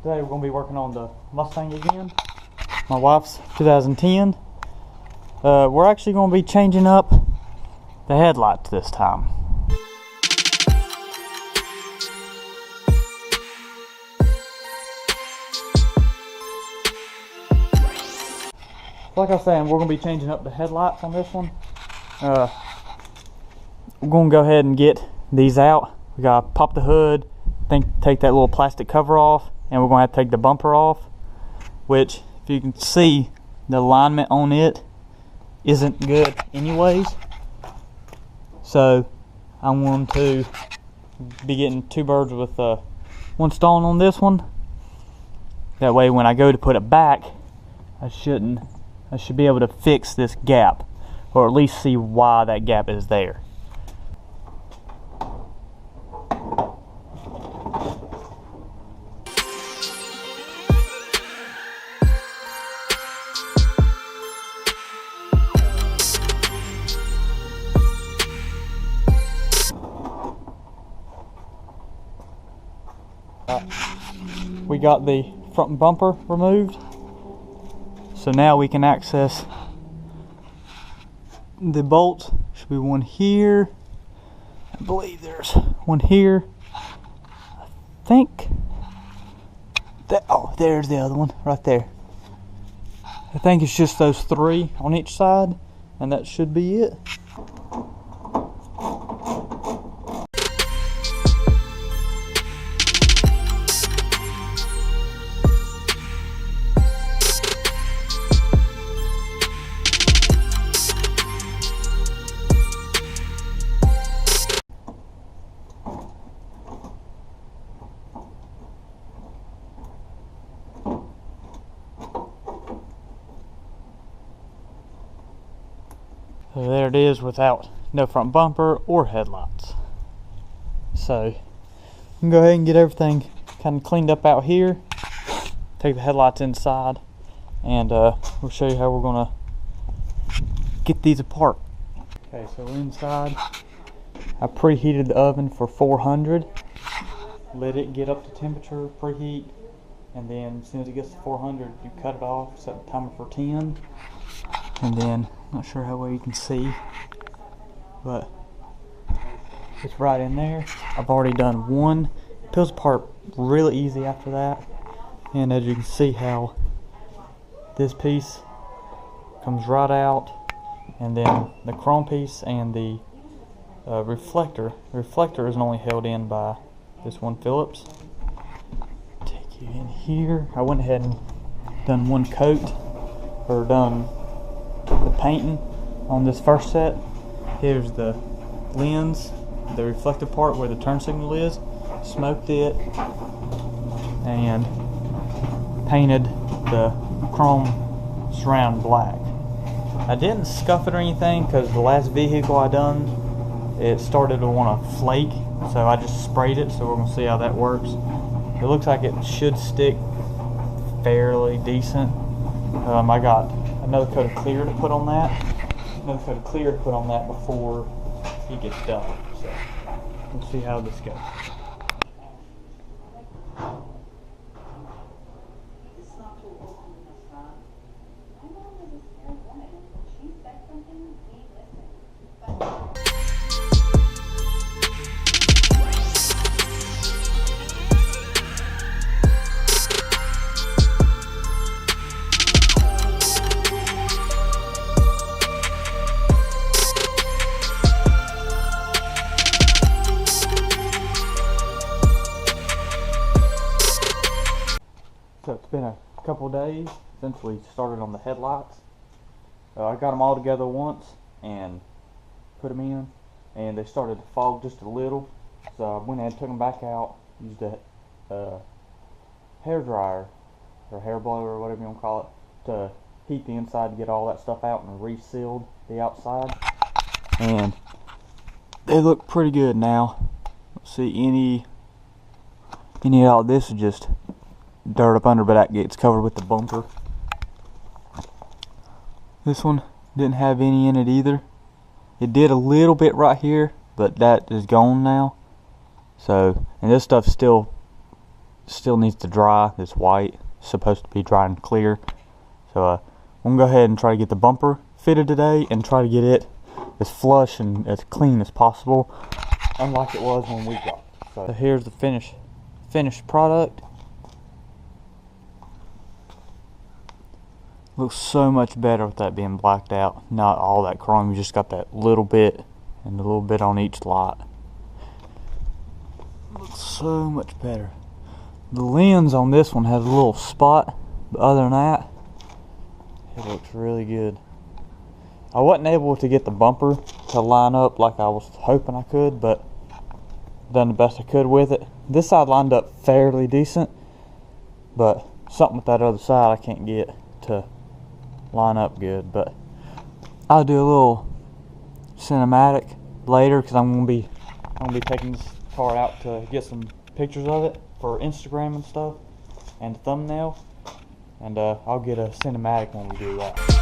Today we're going to be working on the Mustang again. My wife's 2010. We're actually going to be changing up the headlights this time. Like I was saying, we're going to be changing up the headlights on this one. We're going to go ahead and get these out. We got to pop the hood, take that little plastic cover off, and we're going to have to take the bumper off, which, if you can see, the alignment on it isn't good anyways. So I'm going to be getting two birds with one stone on this one. That way when I go to put it back, I should be able to fix this gap, or at least see why that gap is there. We got the front bumper removed, so now we can access the bolts. Should be one here. I believe there's one here. I think that, oh, there's the other one right there. I think it's just those three on each side, and that should be it. So there it is, without no front bumper or headlights. So you can go ahead and get everything kind of cleaned up out here. Take the headlights inside, and we'll show you how we're gonna get these apart. Okay, so we're inside. I preheated the oven for 400. Let it get up to temperature, preheat, and then as soon as it gets to 400, you cut it off, set the timer for 10, and then, not sure how well you can see, but it's right in there. I've already done one. It peels apart really easy after that, and as you can see how this piece comes right out, and then the chrome piece and the reflector is only held in by this one Phillips. Take you in here. I went ahead and done one coat, or done the painting on this first set. Here's the lens, the reflective part where the turn signal is. Smoked it and painted the chrome surround black. I didn't scuff it or anything because the last vehicle I done, it started to want to flake, so I just sprayed it. So we're going to see how that works. It looks like it should stick fairly decent. I got another coat of clear to put on that. Before he gets done. So we'll see how this goes. So it's been a couple days since we started on the headlights. I got them all together once and put them in, and they started to fog just a little. So I went ahead and took them back out, used a hair dryer or hair blower or whatever you want to call it to heat the inside to get all that stuff out, and resealed the outside. And they look pretty good now. Don't see any of this is just dirt up under, but that gets covered with the bumper. This one didn't have any in it either. It did a little bit right here, but that is gone now. So, and this stuff's still still needs to dry. This white is supposed to be dry and clear. So I'm gonna go ahead and try to get the bumper fitted today and try to get it as flush and as clean as possible, unlike it was when we got it. So here's the finished product. Looks so much better with that being blacked out. Not all that chrome, you just got that little bit and a little bit on each light. Looks so much better. The lens on this one has a little spot, but other than that, it looks really good. I wasn't able to get the bumper to line up like I was hoping I could, but done the best I could with it. This side lined up fairly decent, but something with that other side I can't get to line up good. But I'll do a little cinematic later because I'm gonna be taking this car out to get some pictures of it for Instagram and stuff and the thumbnail, and I'll get a cinematic when we do that.